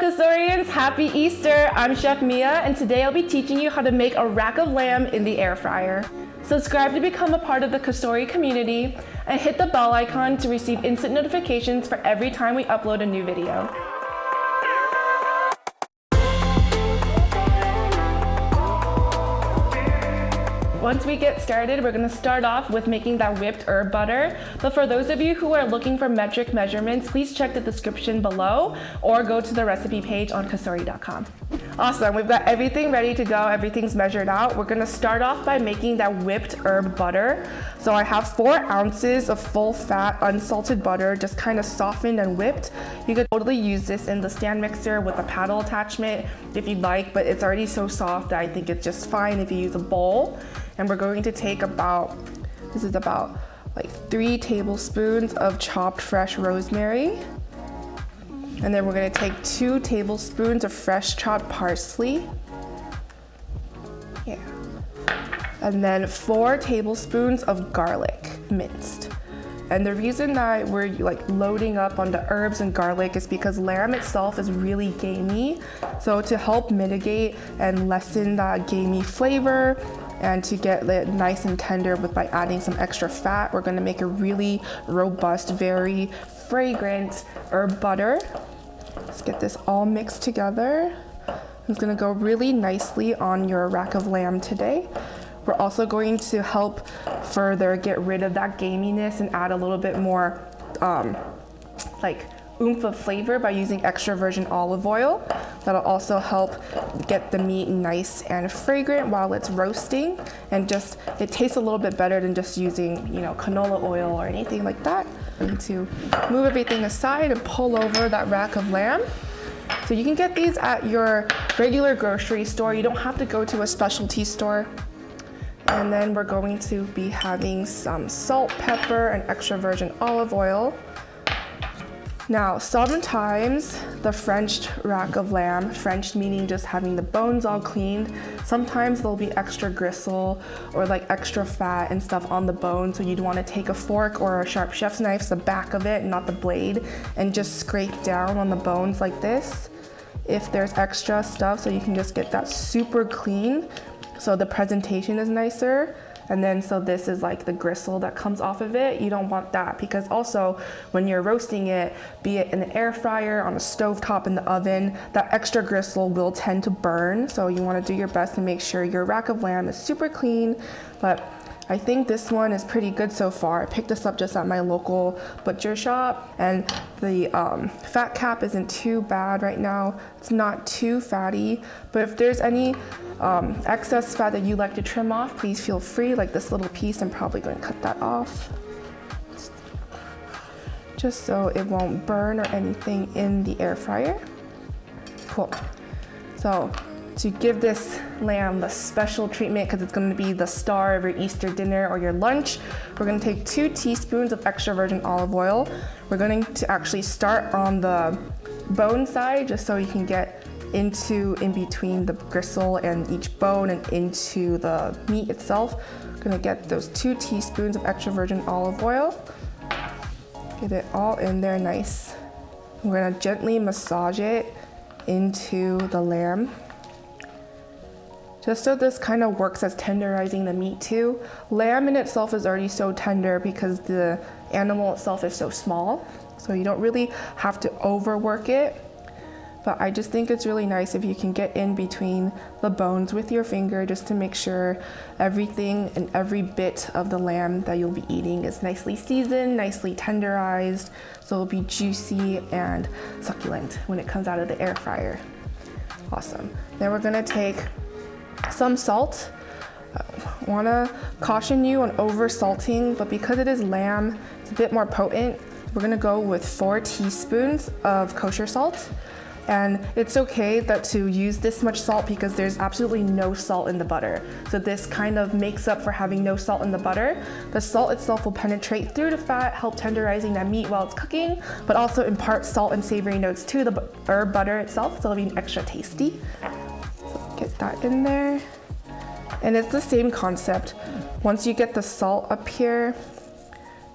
Cosorians, happy Easter! I'm Chef Mia, and today I'll be teaching you how to make a rack of lamb in the air fryer. Subscribe to become a part of the Cosori community, and hit the bell icon to receive instant notifications for every time we upload a new video. Once we get started, we're going to start off with making that whipped herb butter. But for those of you who are looking for metric measurements, please check the description below or go to the recipe page on kosori.com. Awesome, we've got everything ready to go. Everything's measured out. We're going to start off by making that whipped herb butter. So I have 4 ounces of full fat unsalted butter, just kind of softened and whipped. You could totally use this in the stand mixer with a paddle attachment if you'd like, but it's already so soft that I think it's just fine if you use a bowl. And we're going to take about 3 tablespoons of chopped fresh rosemary. And then we're going to take 2 tablespoons of fresh chopped parsley. Yeah. And then 4 tablespoons of garlic, minced. And the reason that we're loading up on the herbs and garlic is because lamb itself is really gamey. So to help mitigate and lessen that gamey flavor, and to get it nice and tender by adding some extra fat, we're going to make a really robust, very fragrant herb butter. Let's get this all mixed together. It's going to go really nicely on your rack of lamb today. We're also going to help further get rid of that gaminess and add a little bit more oomph of flavor by using extra virgin olive oil. That'll also help get the meat nice and fragrant while it's roasting, and it tastes a little bit better than just using, canola oil or anything like that. I'm going to move everything aside and pull over that rack of lamb. So you can get these at your regular grocery store. You don't have to go to a specialty store. And then we're going to be having some salt, pepper, and extra virgin olive oil. Now, sometimes the Frenched rack of lamb, French meaning just having the bones all cleaned, sometimes there'll be extra gristle or extra fat and stuff on the bone, so you'd want to take a fork or a sharp chef's knife, the back of it, not the blade, and just scrape down on the bones like this if there's extra stuff, so you can just get that super clean, so the presentation is nicer. And then so this is the gristle that comes off of it. You don't want that, because also when you're roasting it, be it in the air fryer, on a stove top, in the oven, that extra gristle will tend to burn. So you want to do your best to make sure your rack of lamb is super clean. But I think this one is pretty good so far. I picked this up just at my local butcher shop, and the fat cap isn't too bad right now. It's not too fatty, but if there's any excess fat that you like to trim off, please feel free. Like this little piece, I'm probably going to cut that off, just so it won't burn or anything in the air fryer. Cool. So to give this lamb the special treatment, because it's going to be the star of your Easter dinner or your lunch, we're going to take 2 teaspoons of extra virgin olive oil. We're going to actually start on the bone side, just so you can get in between the gristle and each bone and into the meat itself. We're going to get those 2 teaspoons of extra virgin olive oil. Get it all in there nice. We're going to gently massage it into the lamb, just so this kind of works as tenderizing the meat too. Lamb in itself is already so tender because the animal itself is so small, so you don't really have to overwork it. But I just think it's really nice if you can get in between the bones with your finger, just to make sure everything and every bit of the lamb that you'll be eating is nicely seasoned, nicely tenderized, so it'll be juicy and succulent when it comes out of the air fryer. Awesome. Then we're gonna take some salt. I wanna caution you on over salting, but because it is lamb, it's a bit more potent. We're gonna go with 4 teaspoons of kosher salt. And it's okay to use this much salt because there's absolutely no salt in the butter. So this kind of makes up for having no salt in the butter. The salt itself will penetrate through the fat, help tenderizing that meat while it's cooking, but also impart salt and savory notes to the herb butter itself, so it'll be extra tasty. So get that in there. And it's the same concept. Once you get the salt up here,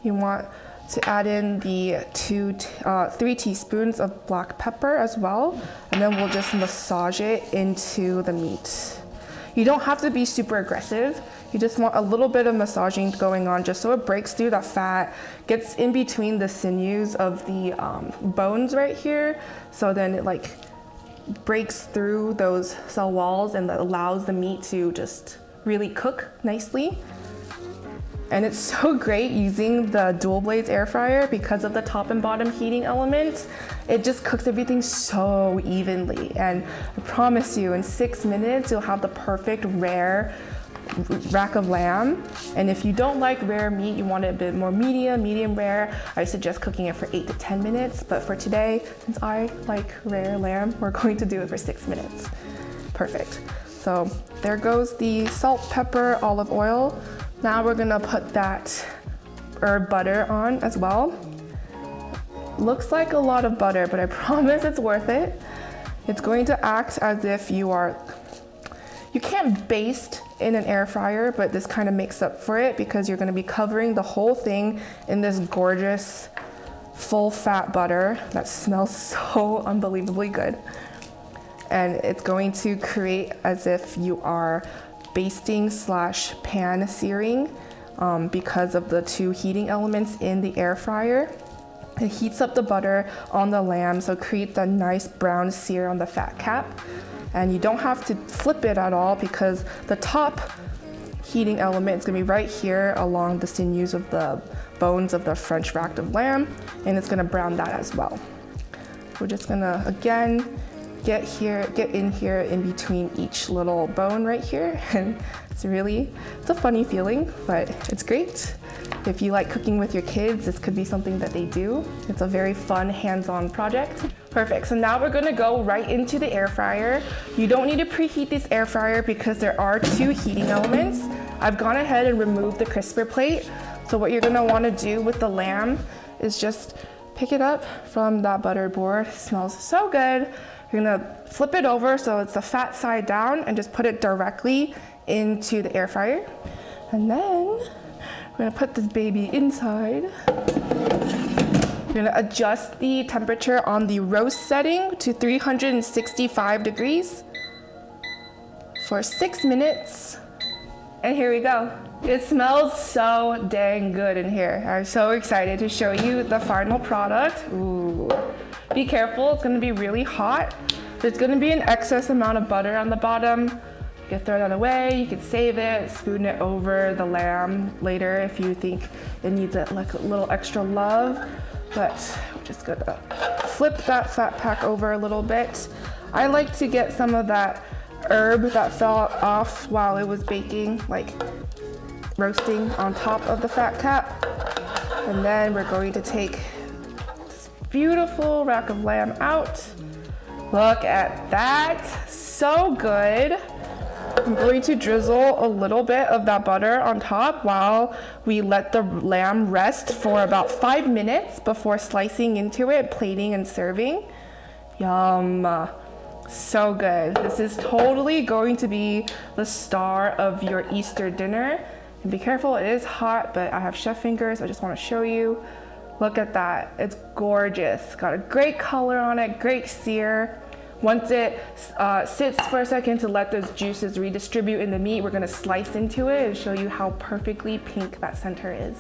you want to add in the 3 teaspoons of black pepper as well, and then we'll just massage it into the meat. You don't have to be super aggressive. You just want a little bit of massaging going on just so it breaks through that fat, gets in between the sinews of the bones right here. So then it like breaks through those cell walls and that allows the meat to just really cook nicely. And it's so great using the dual blaze air fryer because of the top and bottom heating elements. It just cooks everything so evenly. And I promise you, in 6 minutes, you'll have the perfect rare rack of lamb. And if you don't like rare meat, you want it a bit more medium rare, I suggest cooking it for 8 to 10 minutes. But for today, since I like rare lamb, we're going to do it for 6 minutes. Perfect. So there goes the salt, pepper, olive oil. Now we're gonna put that herb butter on as well. Looks like a lot of butter, but I promise it's worth it. It's going to act as if you can't baste in an air fryer, but this kind of makes up for it because you're gonna be covering the whole thing in this gorgeous full fat butter that smells so unbelievably good. And it's going to create as if you are basting / pan searing because of the 2 heating elements in the air fryer. It heats up the butter on the lamb, so create the nice brown sear on the fat cap. And you don't have to flip it at all because the top heating element is gonna be right here along the sinews of the bones of the French rack of lamb, and it's gonna brown that as well. We're just gonna, again, get in here in between each little bone right here. And it's a funny feeling, but it's great. If you like cooking with your kids, this could be something that they do. It's a very fun hands-on project. Perfect, so now we're gonna go right into the air fryer. You don't need to preheat this air fryer because there are 2 heating elements. I've gone ahead and removed the crisper plate. So what you're gonna wanna do with the lamb is just pick it up from that buttered board. It smells so good. You're gonna flip it over so it's the fat side down and just put it directly into the air fryer. And then we're gonna put this baby inside. We're gonna adjust the temperature on the roast setting to 365 degrees for 6 minutes. And here we go. It smells so dang good in here. I'm so excited to show you the final product. Ooh. Be careful, it's gonna be really hot. There's gonna be an excess amount of butter on the bottom. You can throw that away, you can save it, spoon it over the lamb later if you think it needs a little extra love. But we're just gonna flip that fat pack over a little bit. I like to get some of that herb that fell off while it was baking, like roasting on top of the fat cap. And then we're going to take beautiful rack of lamb out. Look at that, so good. I'm going to drizzle a little bit of that butter on top while we let the lamb rest for about 5 minutes before slicing into it, plating and serving. Yum, so good. This is totally going to be the star of your Easter dinner. And be careful, it is hot, but I have chef fingers, I just want to show you. Look at that, it's gorgeous. Got a great color on it, great sear. Once it sits for a second to let those juices redistribute in the meat, we're gonna slice into it and show you how perfectly pink that center is.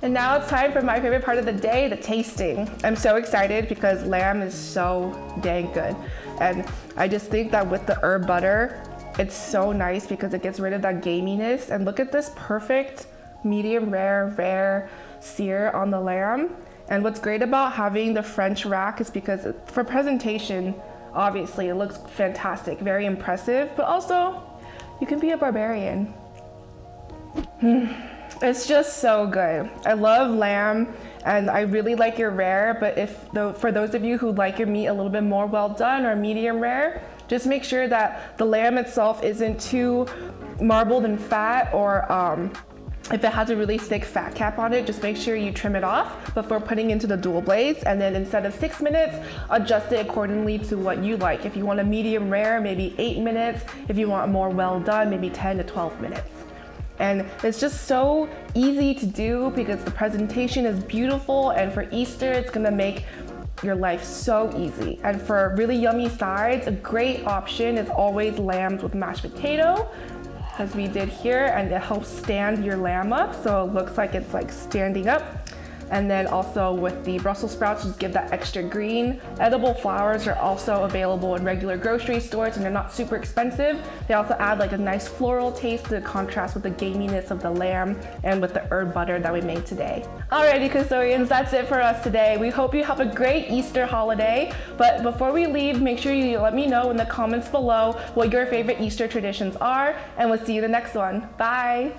And now it's time for my favorite part of the day, the tasting. I'm so excited because lamb is so dang good. And I just think that with the herb butter, it's so nice because it gets rid of that gaminess. And look at this perfect medium rare sear on the lamb. And what's great about having the French rack is because for presentation, obviously it looks fantastic, very impressive, but also you can be a barbarian. It's just so good. I love lamb and I really like your rare, but for those of you who like your meat a little bit more well done or medium rare, just make sure that the lamb itself isn't too marbled in fat or If it has a really thick fat cap on it, just make sure you trim it off before putting into the dual blades. And then instead of 6 minutes, adjust it accordingly to what you like. If you want a medium rare, maybe 8 minutes. If you want more well done, maybe 10 to 12 minutes. And it's just so easy to do because the presentation is beautiful, and for Easter, it's gonna make your life so easy. And for really yummy sides, a great option is always lambs with mashed potato, as we did here, and it helps stand your lamb up so it looks like it's like standing up. And then also with the Brussels sprouts, just give that extra green. Edible flowers are also available in regular grocery stores, and they're not super expensive. They also add like a nice floral taste to contrast with the gaminess of the lamb and with the herb butter that we made today. Alrighty, Cosorians, that's it for us today. We hope you have a great Easter holiday. But before we leave, make sure you let me know in the comments below what your favorite Easter traditions are, and we'll see you in the next one. Bye.